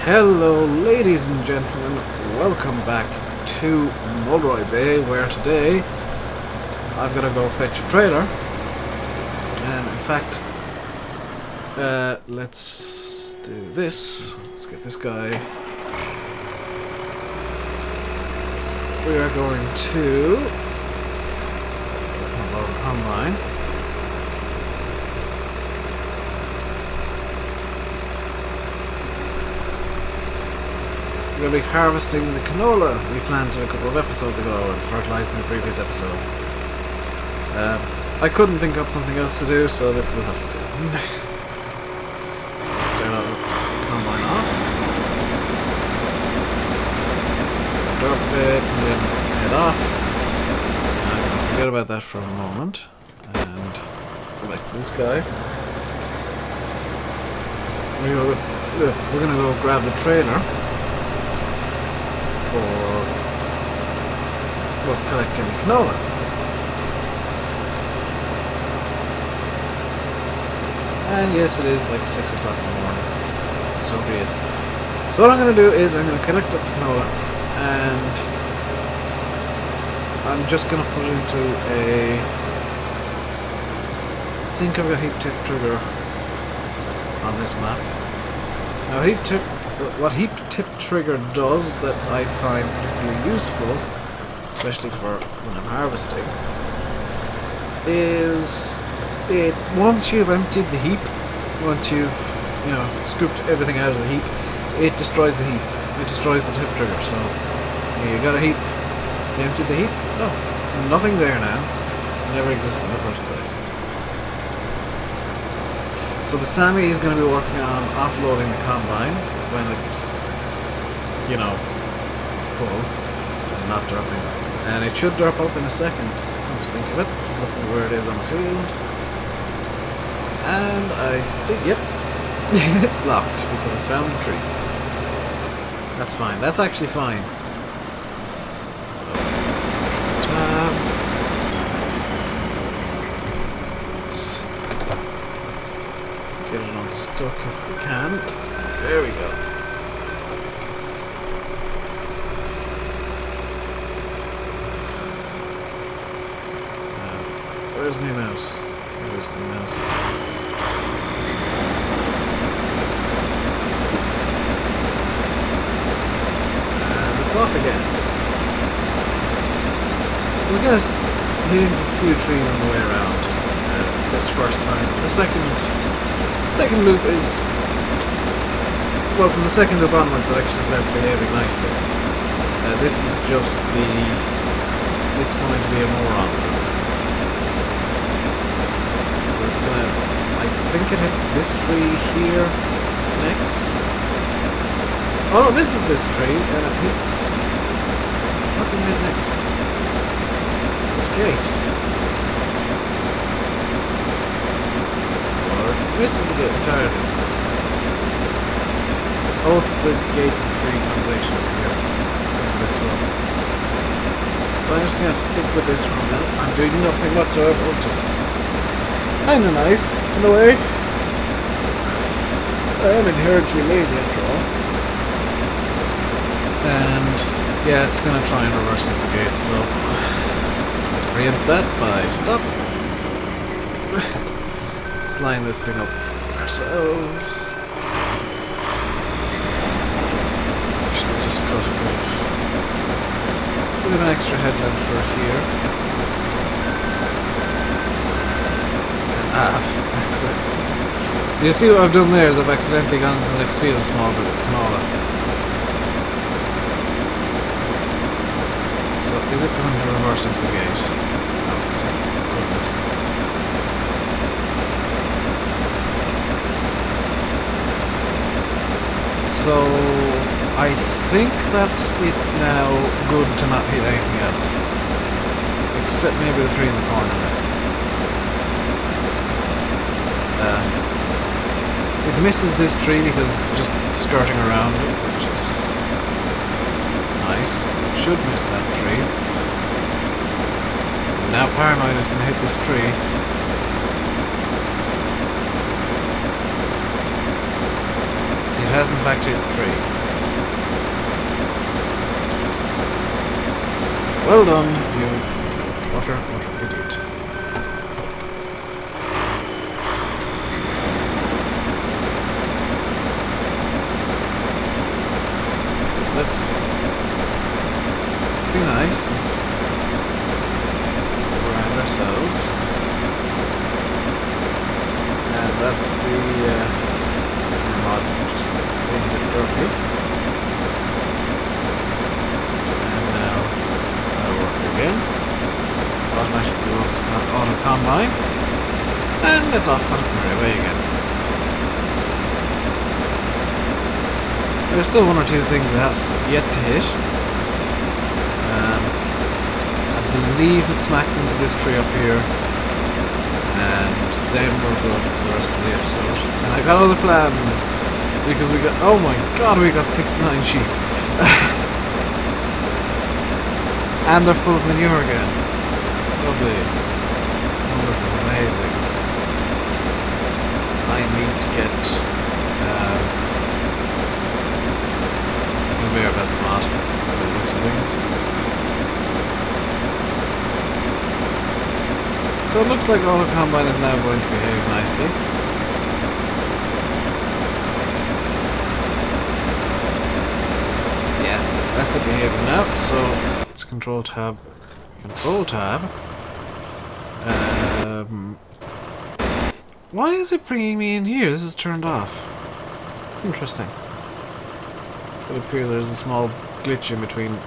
Hello ladies and gentlemen, welcome back to Mulroy Bay, where today I've got to go fetch a trailer. And in fact, let's do this. Let's get this guy. We are going to online. We're going to be harvesting the canola we planted a couple of episodes ago and fertilizing the previous episode. I couldn't think up something else to do, so this will have to do. Let's turn the combine off. So drop it and then head off. I'm going to forget about that for a moment and go back to this guy. We're going to go grab the trailer for collecting the canola. And yes, it is like 6 o'clock in the morning. So be it. So what I'm going to do is I'm going to collect up the canola and I'm just going to put it into a... I think I've got heat tip trigger on this map. Now what heat tip trigger does that I find particularly useful, especially for when I'm harvesting, is it, once you've emptied the heap, once you've scooped everything out of the heap, it destroys the heap. It destroys the tip trigger. So you got a heap, you emptied the heap. No, nothing there now. It never existed in the first place. So the Sammy is going to be working on offloading the combine when it's, full and not dropping. And it should drop up in a second, come to think of it. Just looking at where it is on the field. And I think, yep, it's blocked because it's found a tree. That's fine. That's actually fine. Let's get it unstuck if we can. There we go. Where's my mouse? Where's my mouse? And it's off again. I was gonna hit into a few trees on the way around this first time. The second loop is, well, from the second loop onwards it actually starts behaving nicely. This is just it's going to be a moron loop. It's gonna, I think it hits this tree here next. Oh no, this is this tree, and it hits, what does it hit next? This gate. Or this is the gate entirely. Oh, it's the gate tree combination over here. This one. So I'm just gonna stick with this one now. I'm doing nothing whatsoever, just kinda nice, in a way. I am inherently lazy after all. And yeah, it's gonna try and reverse into the gate, so let's preempt that by stop. Let's line this thing up ourselves. Actually, just cut a bit of an extra headland for here. Accident. You see what I've done there is I've accidentally gone to the next field small bit of canola. So is it going to reverse into the gate? Oh, thank goodness. So I think that's it now, good to not hit anything else. Except maybe the tree in the corner there. It misses this tree because just skirting around it, which is nice. It should miss that tree. Now Paranoid is going to hit this tree. It has in fact hit the tree. Well done, you utter idiot. Let's be nice. Around ourselves. And that's the mod just being a bit dirty. And now that'll work again. Automatically goes to auto combine. And it's off on its merry way again. There's still one or two things it has yet to hit. I believe it smacks into this tree up here, and then we're good for the rest of the episode. And I got other plans, because we got, oh my god, we got 69 sheep. And they're full of manure again. Lovely. Wonderful, amazing. I need to get aware about the mod, by the looks of things. So it looks like all the combine is now going to behave nicely. Yeah, that's it behaving now. So it's Control Tab. Why is it bringing me in here? This is turned off. Interesting. It would appear there's a small glitch in between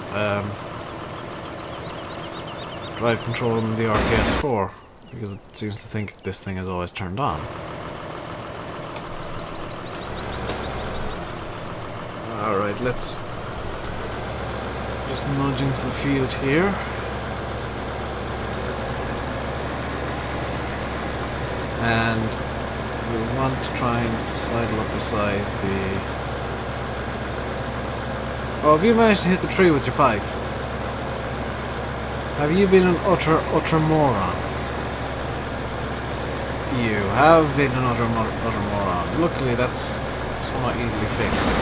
drive control and the RKS4, because it seems to think this thing is always turned on. Alright, let's just nudge into the field here. And we want to try and sidle up beside the... Oh, have you managed to hit the tree with your pike? Have you been an utter moron? You have been an utter moron. Luckily, that's somewhat easily fixed.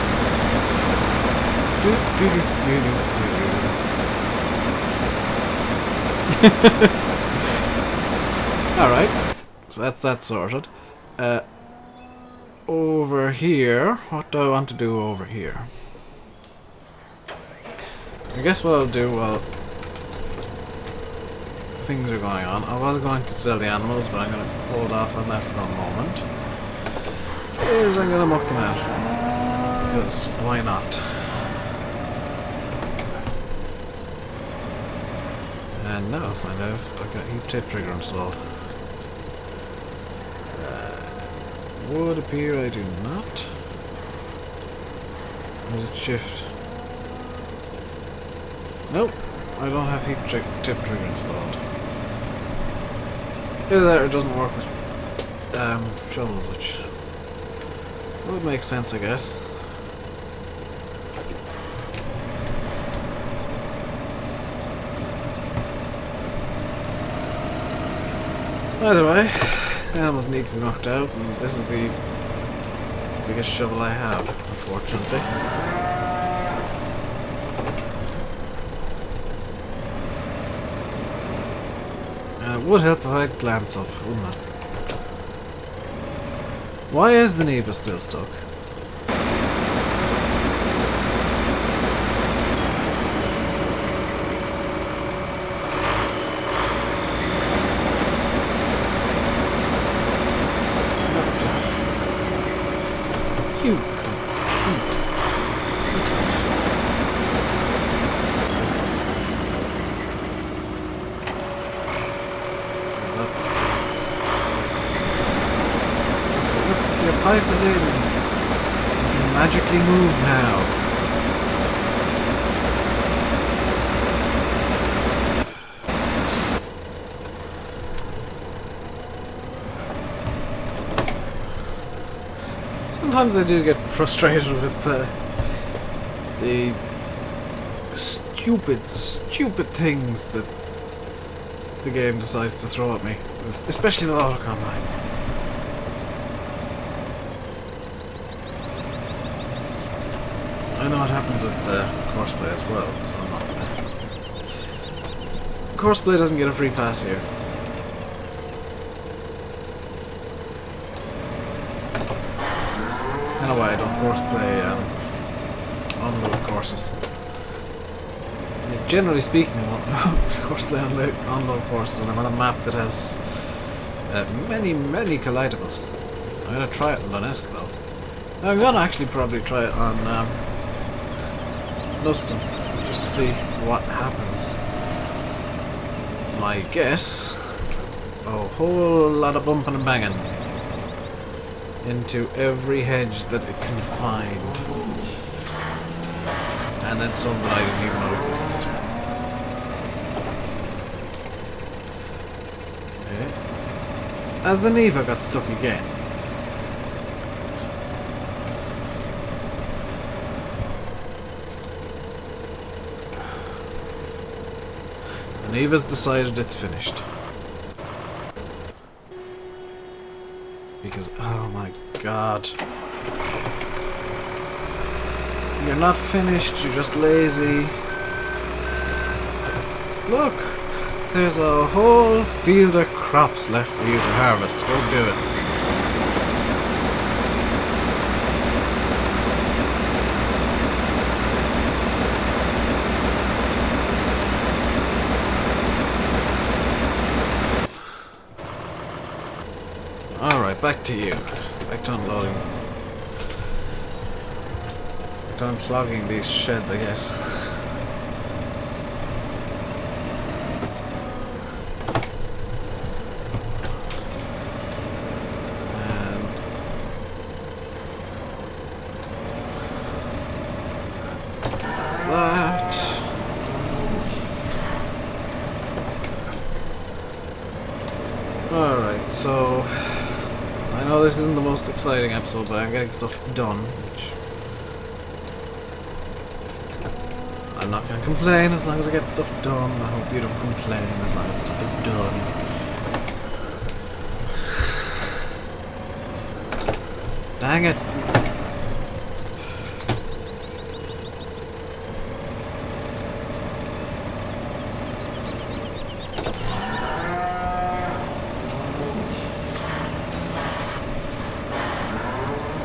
Alright, so that's that sorted. Over here, what do I want to do over here? I guess what I'll do while things are going on, I was going to sell the animals, but I'm going to hold off on that for a moment, is I'm going to muck them out, because why not? And now I'll find out I've got heat tip trigger installed. Would appear I do not. Does it shift? Nope, I don't have heat tip trigger installed. Either that or it doesn't work with shovels, which would make sense, I guess. Either way, the animals need to be knocked out, and this is the biggest shovel I have, unfortunately. It would help if I'd glance up, wouldn't it? Why is the Neva still stuck? You complete idiot. Your pipe is in. You can magically move now. Sometimes I do get frustrated with the stupid things that the game decides to throw at me, especially with auto combine. I know what happens with horseplay as well, so I'm not Courseplay doesn't get a free pass here. I know why I don't courseplay on-load courses. Generally speaking, I won't courseplay on-load courses when I'm on a map that has many collidables. I'm gonna try it on Donegal though. I'm gonna actually probably try it on Luston, just to see what happens. My guess, a whole lot of bumping and banging into every hedge that it can find, and then some that I didn't even know existed. Okay. As the Neva got stuck again. The Neva's decided it's finished. Because, oh my god. You're not finished, you're just lazy. Look! There's a whole field of crops left for you to harvest. Go do it. Alright, back to you. Back to unloading. Back to unclogging these sheds, I guess. That. Alright, so I know this isn't the most exciting episode, but I'm getting stuff done, which I'm not gonna complain as long as I get stuff done. I hope you don't complain as long as stuff is done. Dang it.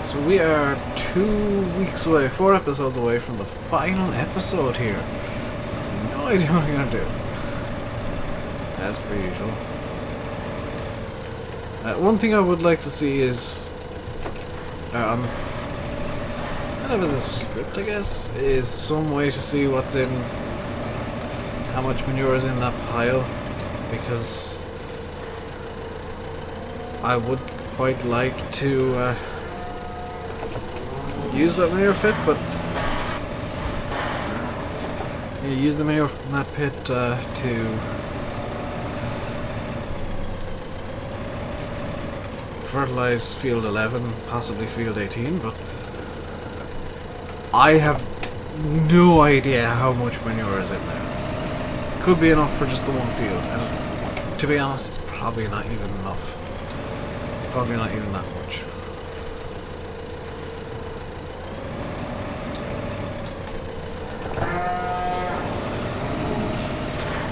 So we are 2 weeks away, 4 episodes away from the final episode here. No idea what I'm gonna do. As per usual. One thing I would like to see is kind of as a script, I guess, is some way to see what's in, how much manure is in that pile, because I would quite like to use that manure pit, but use the manure from that pit to fertilize field 11, possibly field 18, but I have no idea how much manure is in there. Could be enough for just the one field, and to be honest, it's probably not even enough. It's probably not even that much.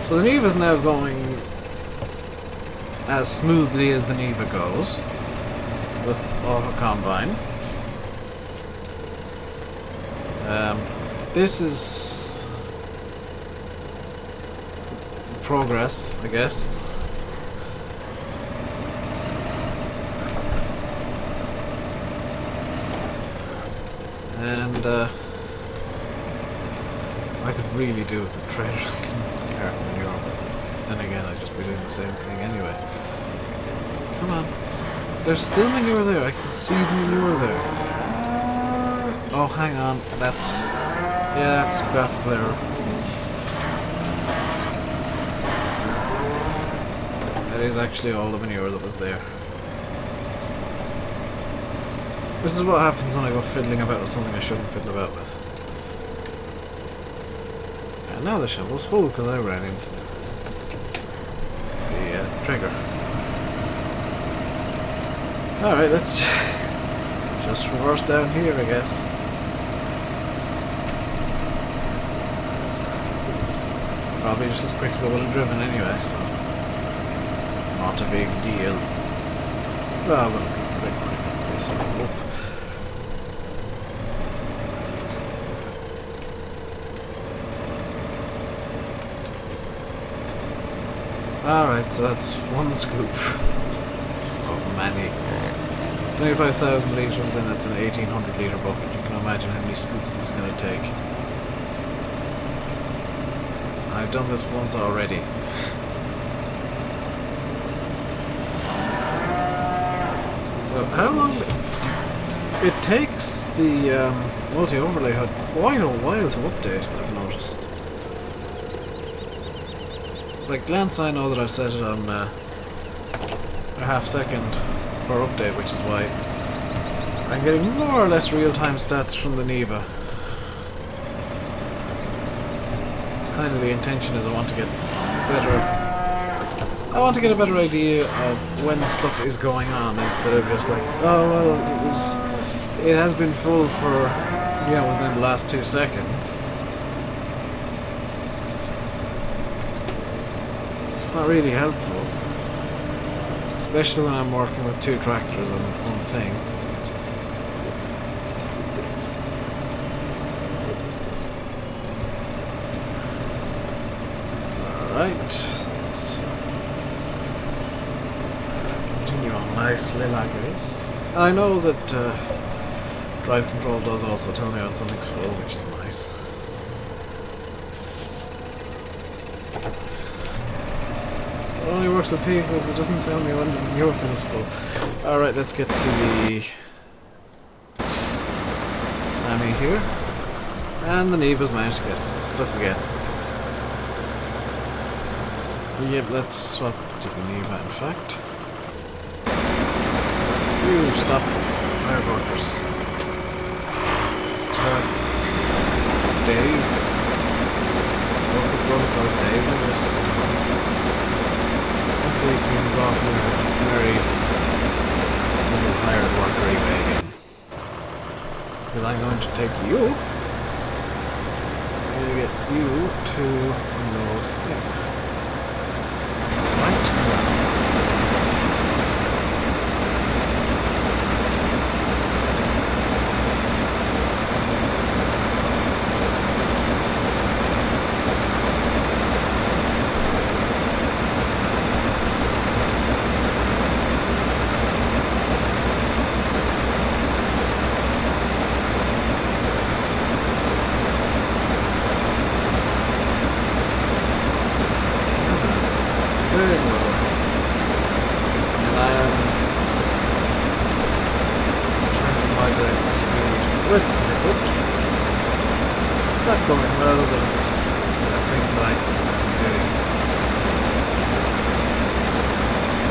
So the Neva's now going as smoothly as the Neva goes with Auto Combine. This is progress, I guess. And I could really do with the treasure cart manure, but then again I'd just be doing the same thing anyway. Come on. There's still manure there, I can see the manure there. Oh, hang on, that's... yeah, that's graphical error. That is actually all the manure that was there. This is what happens when I go fiddling about with something I shouldn't fiddle about with. And now the shovel's full because I ran into the trigger. Alright, let's just reverse down here, I guess. probably just as quick as I would have driven anyway, so not a big deal. Well, I would have driven a bit quicker, yes, I hope. Alright, so that's one scoop of many. It's 25,000 litres and it's an 1800 litre bucket. You can imagine how many scoops this is going to take. I've done this once already. So how long... It takes the multi-overlay HUD quite a while to update, I've noticed. Like glance, I know that I've set it on a half second per update, which is why I'm getting more or less real-time stats from the Neva. It's kind of the intention is I want to get a better idea of when stuff is going on instead of just like, oh well, it has been full for, you know, within the last 2 seconds. It's not really helpful, especially when I'm working with 2 tractors on one thing. Alright, so let's continue on nicely like this. And I know that drive control does also tell me when something's full, which is nice. It only works with vehicles, it doesn't tell me when the manure bin is full. Alright, let's get to the Sammy here. And the Neva's managed to get itself stuck again. Yep, let's swap to the Neva in fact. Ooh, stop. Fireworkers. Start. Dave. Go, Dave, I guess. Hopefully you can go off in a very little hired worker anyway again. Because I'm going to take you. I'm going to get you to unload him. Right. With my foot. Not going well, but it's a thing that I can do.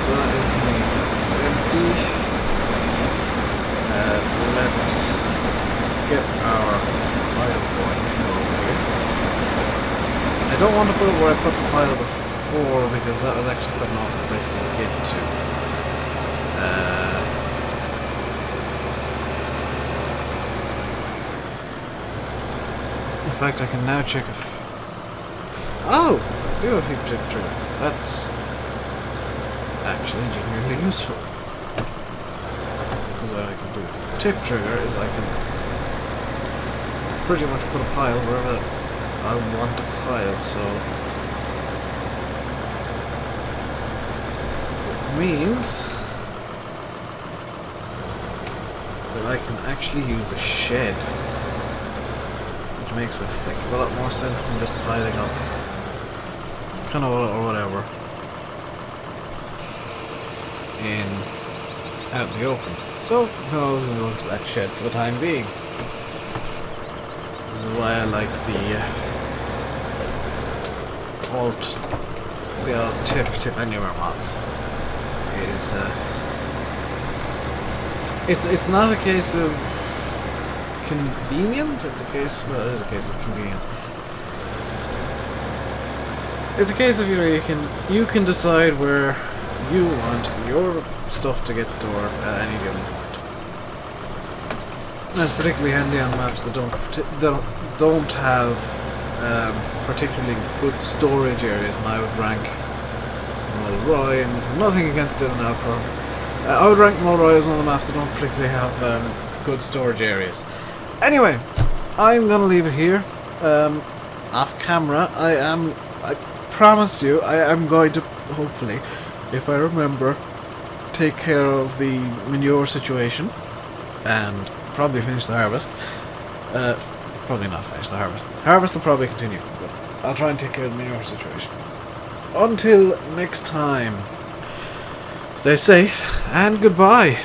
So that is the empty. Let's get our pile points over here. I don't want to put it where I put the pile before because that was actually putting off the place to get to. In fact, I can now check if... Oh! I do have a tip trigger. That's actually genuinely useful. Because what I can do with the tip trigger is I can pretty much put a pile wherever I want a pile, so... It means that I can actually use a shed. Which makes a heck of a lot more sense than just piling up kind of or whatever out in the open. So I'm going to go to that shed for the time being. This is why I like the old tip anywhere mods. It's not a case of convenience, it's a case, well, it is a case of convenience. It's a case of, you know, you can decide where you want your stuff to get stored at any given point. That's particularly handy on maps that don't have particularly good storage areas, and I would rank Mulroy, and this is nothing against DylanAlcorn. I would rank Mulroy as one of the maps that don't particularly have good storage areas. Anyway, I'm gonna leave it here. Off camera, I promised you, I am going to, hopefully, if I remember, take care of the manure situation, and probably finish the harvest. Probably not finish the harvest. Harvest will probably continue, but I'll try and take care of the manure situation. Until next time, stay safe, and goodbye.